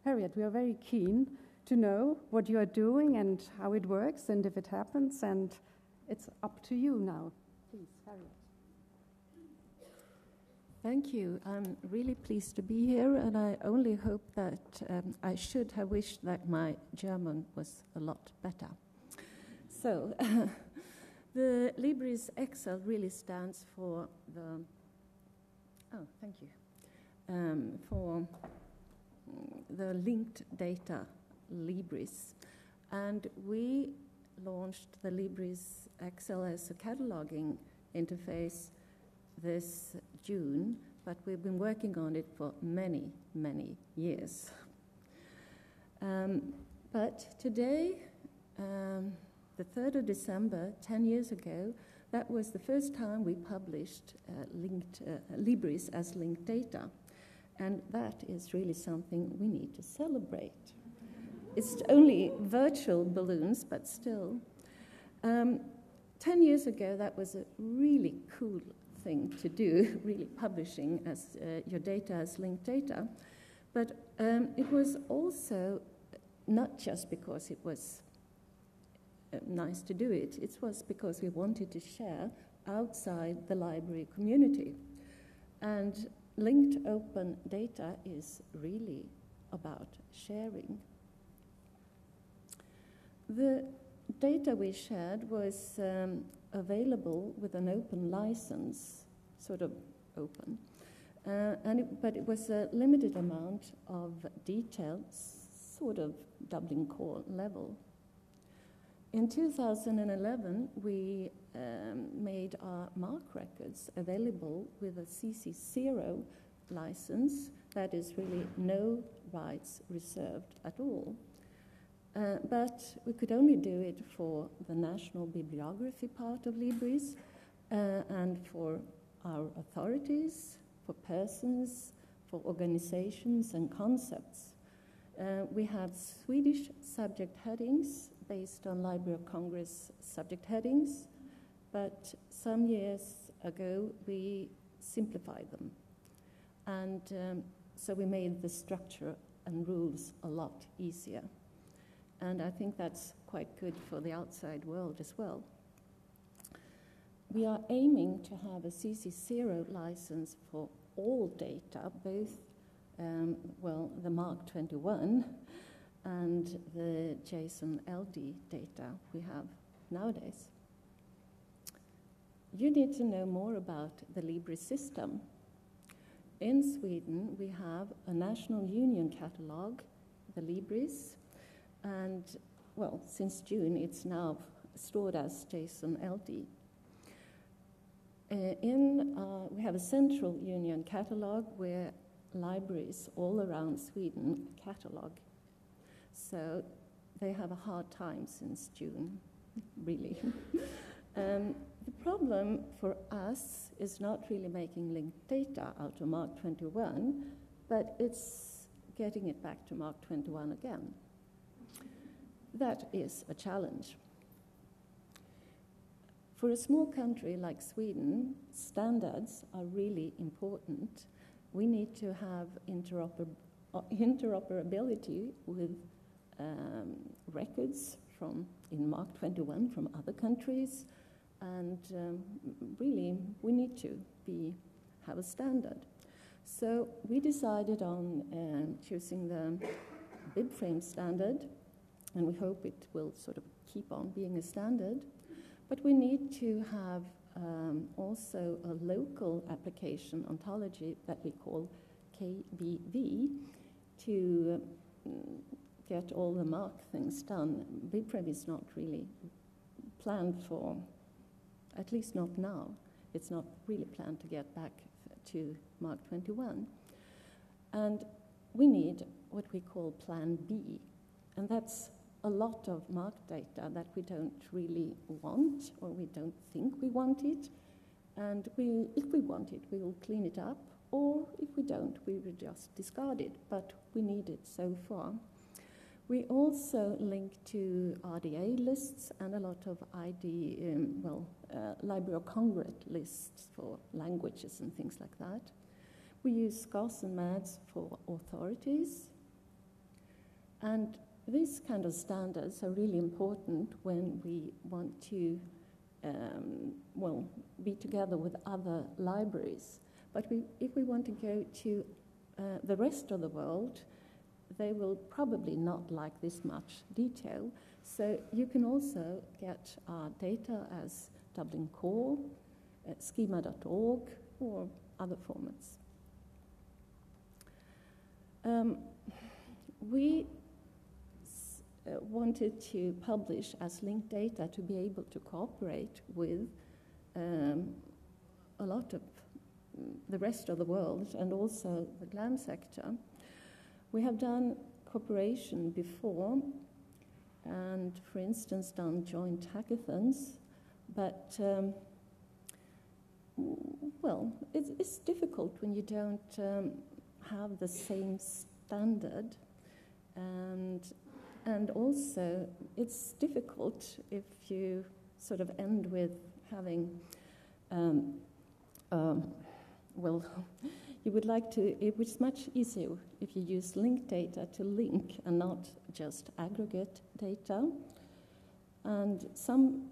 Harriet, we are very keen to know what you are doing and how it works and if it happens, and it's up to you now. Please, Harriet. Thank you. I'm really pleased to be here, and I only hope that I should have wished that my German was a lot better. So, the Libris Excel really stands for the, thank you, for the linked data Libris. And we launched the Libris Excel as a cataloging interface this June, but we've been working on it for many, many years. But today, the 3rd of December, 10 years ago, that was the first time we published Libris as linked data. And that is really something we need to celebrate. It's only virtual balloons, but still. 10 years ago, that was a really cool thing to do, really publishing as your data as linked data. But it was also not just because it was nice to do it, it was because we wanted to share outside the library community. And linked open data is really about sharing. The data we shared was available with an open license, sort of open, but it was a limited amount of detail, sort of Dublin Core level. In 2011, we made our MARC records available with a CC0 license, that is really no rights reserved at all. But we could only do it for the national bibliography part of Libris and for our authorities, for persons, for organizations and concepts. We have Swedish subject headings based on Library of Congress subject headings, but some years ago we simplified them. And so we made the structure and rules a lot easier. And I think that's quite good for the outside world as well. We are aiming to have a CC0 license for all data, both, the MARC 21 and the JSON LD data we have nowadays. You need to know more about the Libris system. In Sweden, we have a national union catalog, the Libris, and, well, since June, it's now stored as JSON LD. We have a central union catalog where libraries all around Sweden catalog. So they have a hard time since June, really. The problem for us is not really making linked data out of MARC 21, but it's getting it back to MARC 21 again. That is a challenge. For a small country like Sweden, standards are really important. We need to have interoperability with records in MARC 21 from other countries, and really we need to have a standard. So we decided on choosing the BibFrame standard, and we hope it will sort of keep on being a standard. But we need to have also a local application ontology that we call KBV to get all the MARC things done. BibFrame is not really planned for, at least not now. It's not really planned to get back to MARC 21. And we need what we call Plan B, and that's a lot of MARC data that we don't really want, or we don't think we want it. And if we want it, we will clean it up, or if we don't, we will just discard it, but we need it so far. We also link to RDA lists and a lot of Library of Congress lists for languages and things like that. We use SCOS and MADS for authorities. And these kind of standards are really important when we want to, be together with other libraries. But if we want to go to the rest of the world, they will probably not like this much detail. So you can also get our data as Dublin Core, schema.org, or other formats. We wanted to publish as linked data to be able to cooperate with a lot of the rest of the world and also the GLAM sector. We have done cooperation before and, for instance, done joint hackathons, but it's difficult when you don't have the same standard, and also it's difficult if you sort of end with having you would like to, it was much easier if you use linked data to link and not just aggregate data. And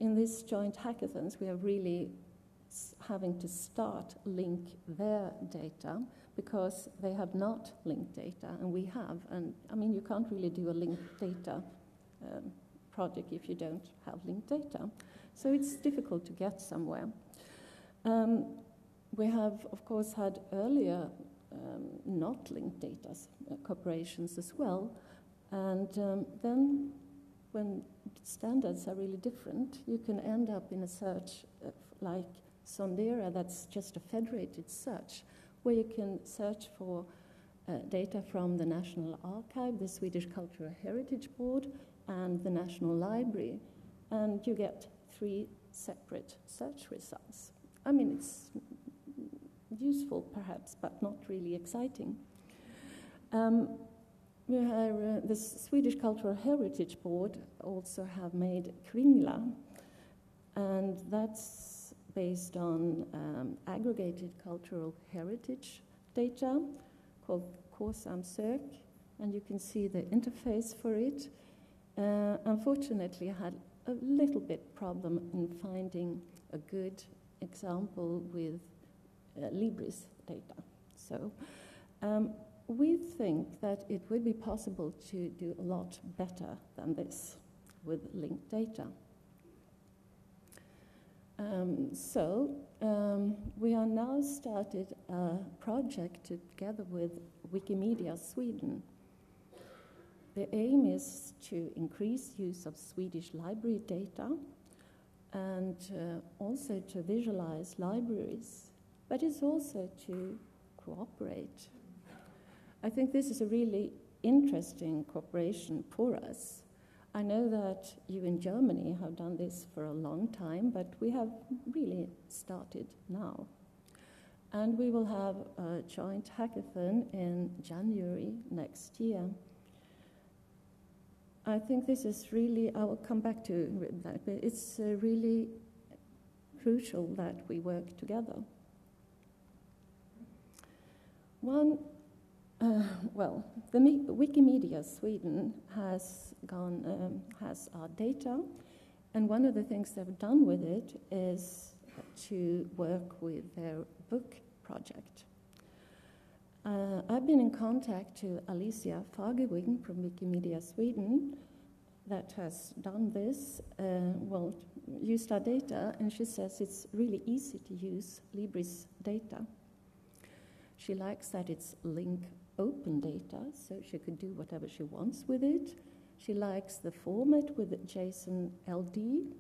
in these joint hackathons, we are really having to start link their data because they have not linked data, and we have. And I mean, you can't really do a linked data project if you don't have linked data. So it's difficult to get somewhere. We have, of course, had earlier not linked data corporations as well. And then when standards are really different, you can end up in a search like Sondera, that's just a federated search, where you can search for data from the National Archive, the Swedish Cultural Heritage Board, and the National Library, and you get 3 separate search results. I mean, it's useful perhaps, but not really exciting. The Swedish Cultural Heritage Board also have made Kungliga, and that's based on aggregated cultural heritage data called K-samsök, and you can see the interface for it. Unfortunately, I had a little bit problem in finding a good example with Libris data. So we think that it would be possible to do a lot better than this with linked data. We are now started a project together with Wikimedia Sweden. The aim is to increase use of Swedish library data and also to visualize libraries, but it's also to cooperate. I think this is a really interesting cooperation for us. I know that you in Germany have done this for a long time, but we have really started now. And we will have a joint hackathon in January next year. I think this is really, I will come back to that, but it's really crucial that we work together. The Wikimedia Sweden has our data, and one of the things they've done with it is to work with their book project. I've been in contact to Alicia Fagerwing from Wikimedia Sweden that has done this, used our data, and she says it's really easy to use Libris data. She likes that it's link open data, so she could do whatever she wants with it. She likes the format with JSON LD,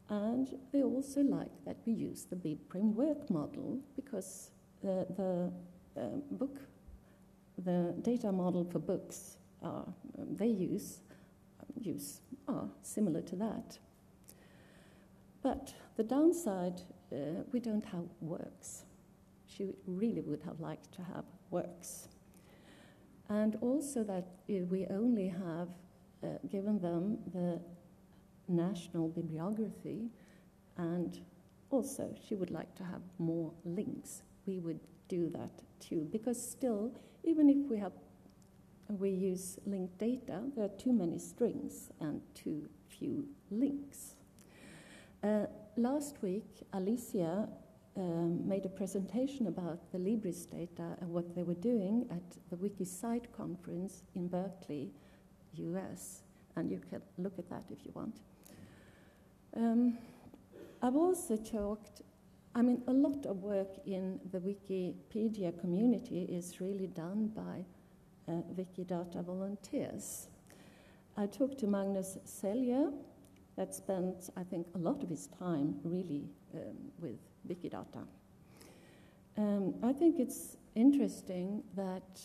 and they also like that we use the BibPrim work model because the data model for books they use are similar to that. But the downside, we don't have works. She really would have liked to have works. And also that we only have given them the national bibliography, and also she would like to have more links. We would do that too, because still, even if we have we use linked data, there are too many strings and too few links. Last week, Alicia made a presentation about the Libris data and what they were doing at the WikiCite conference in Berkeley, US. And you can look at that if you want. I've also talked, a lot of work in the Wikipedia community is really done by Wikidata volunteers. I talked to Magnus Selje, that spent, I think, a lot of his time really with Wikidata. I think it's interesting that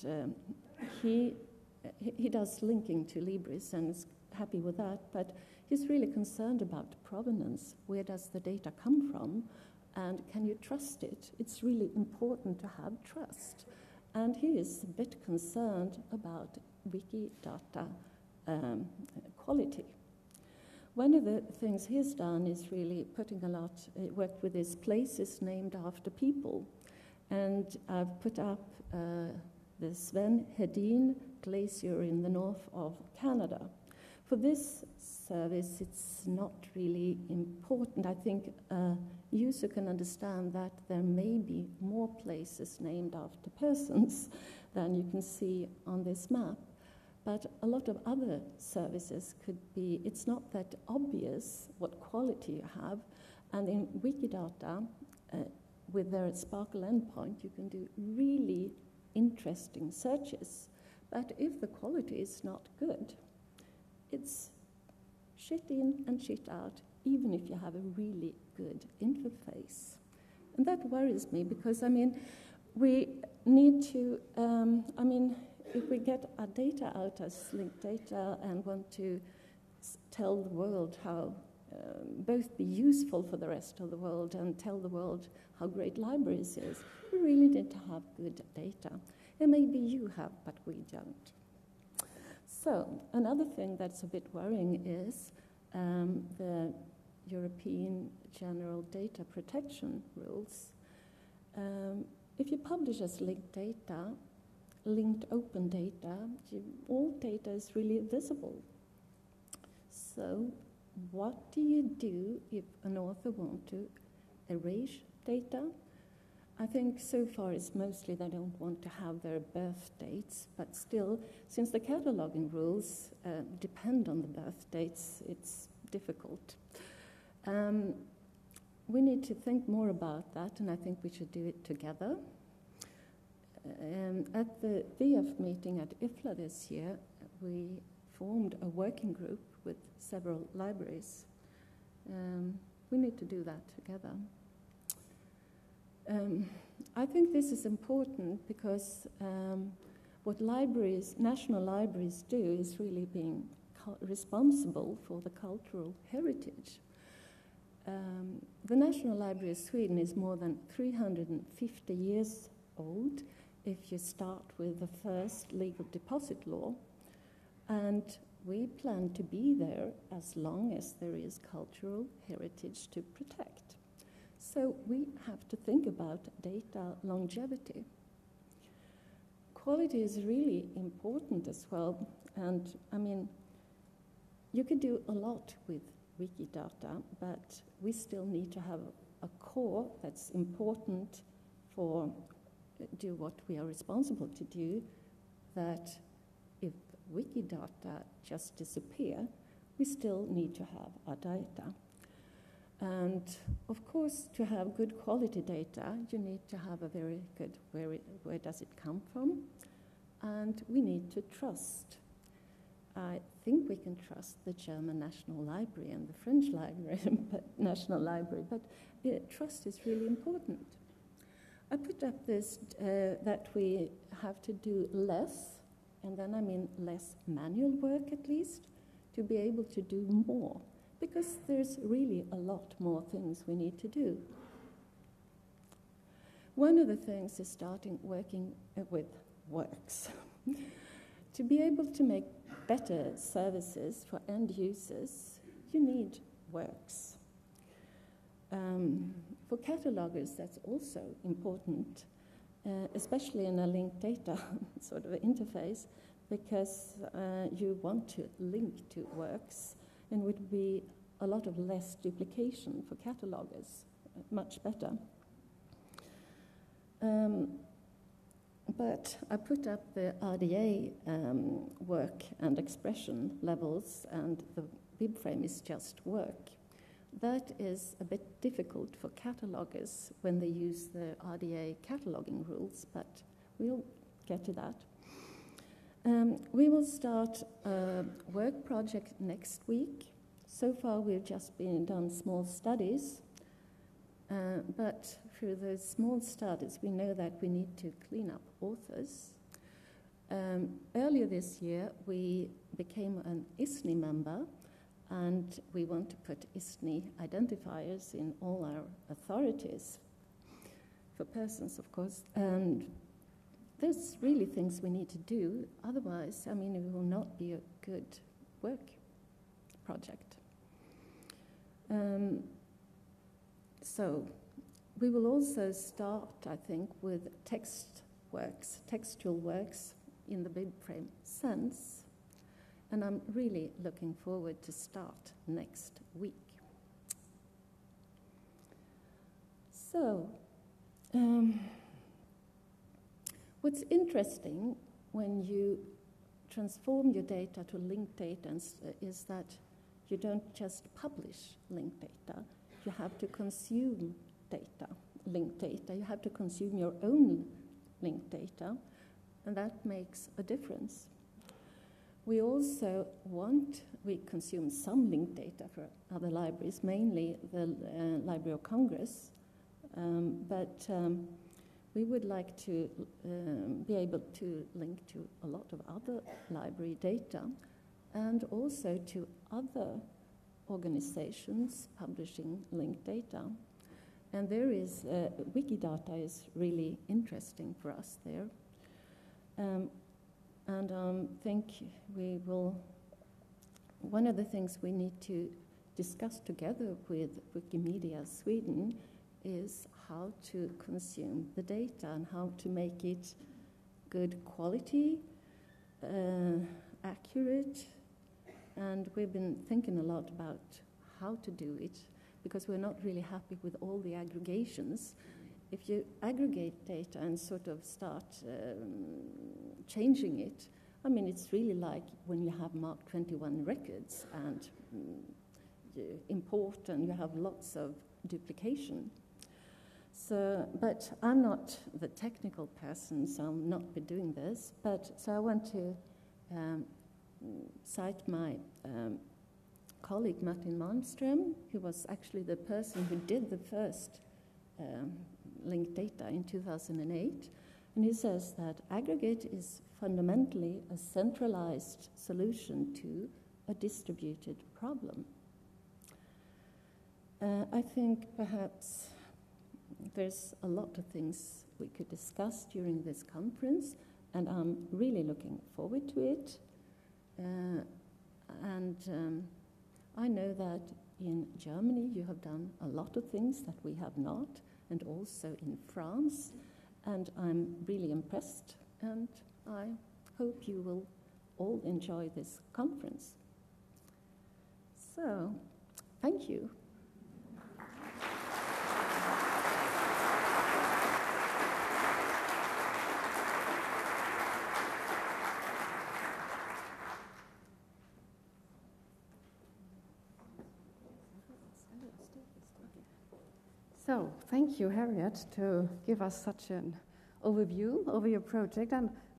he does linking to Libris and is happy with that, but he's really concerned about provenance. Where does the data come from? And can you trust it? It's really important to have trust. And he is a bit concerned about Wikidata quality. One of the things he's done is really putting a lot, worked with his places named after people. And I've put up the Sven Hedin Glacier in the north of Canada. For this service, it's not really important. I think a user can understand that there may be more places named after persons than you can see on this map. But a lot of other services could be, it's not that obvious what quality you have. And in Wikidata, with their Sparkle endpoint, you can do really interesting searches. But if the quality is not good, it's shit in and shit out, even if you have a really good interface. And that worries me because, we need to, if we get our data out as linked data and want to tell the world how, both be useful for the rest of the world and tell the world how great libraries is, we really need to have good data. And maybe you have, but we don't. So another thing that's a bit worrying is the European General Data Protection Rules. If you publish as linked data, linked open data, all data is really visible. So what do you do if an author wants to erase data? I think so far it's mostly they don't want to have their birth dates, but still, since the cataloging rules depend on the birth dates, it's difficult. We need to think more about that, and I think we should do it together. At the VF meeting at IFLA this year, we formed a working group with several libraries. We need to do that together. I think this is important because what libraries, national libraries do is really being responsible for the cultural heritage. The National Library of Sweden is more than 350 years old if you start with the first legal deposit law, and we plan to be there as long as there is cultural heritage to protect. So we have to think about data longevity. Quality is really important as well, and you could do a lot with Wikidata, but we still need to have a core that's important for do what we are responsible to do, that if Wikidata just disappear, we still need to have our data. And of course, to have good quality data, you need to have a very good, where does it come from? And we need to trust. I think we can trust the German National Library and the French Library, National Library, but trust is really important. I put up this that we have to do less, and then I mean less manual work at least, to be able to do more, because there's really a lot more things we need to do. One of the things is starting working with works. To be able to make better services for end users, you need works. For catalogers, that's also important, especially in a linked data sort of interface. because you want to link to works, and would be a lot of less duplication for catalogers, much better. But I put up the RDA work and expression levels, and the BibFrame is just work. That is a bit difficult for catalogers when they use the RDA cataloging rules, but we'll get to that. We will start a work project next week. So far, we've just done small studies, but through those small studies, we know that we need to clean up authors. Earlier this year, we became an ISNI member, and we want to put ISNI identifiers in all our authorities, for persons, of course. And there's really things we need to do. Otherwise, I mean, it will not be a good work project. So we will also start, I think, with textual works in the BibFrame sense. And I'm really looking forward to start next week. So, what's interesting when you transform your data to linked data is that you don't just publish linked data, you have to consume data, linked data. You have to consume your own linked data, and that makes a difference. We also we consume some linked data for other libraries, mainly the Library of Congress, but we would like to be able to link to a lot of other library data, and also to other organizations publishing linked data. And there is, Wikidata is really interesting for us there. And I think one of the things we need to discuss together with Wikimedia Sweden is how to consume the data and how to make it good quality, accurate, and we've been thinking a lot about how to do it, because we're not really happy with all the aggregations. If you aggregate data and sort of start changing it, I mean, it's really like when you have Mark 21 records and you import and you have lots of duplication. So, but I'm not the technical person, so I'll not be doing this. So I want to cite my colleague Martin Malmström, who was actually the person who did the first linked data in 2008. And he says that aggregate is fundamentally a centralized solution to a distributed problem. I think perhaps there's a lot of things we could discuss during this conference, and I'm really looking forward to it. I know that in Germany you have done a lot of things that we have not, and also in France, and I'm really impressed, and I hope you will all enjoy this conference. So, thank you. So, thank you, Harriet, to give us such an overview over your project. And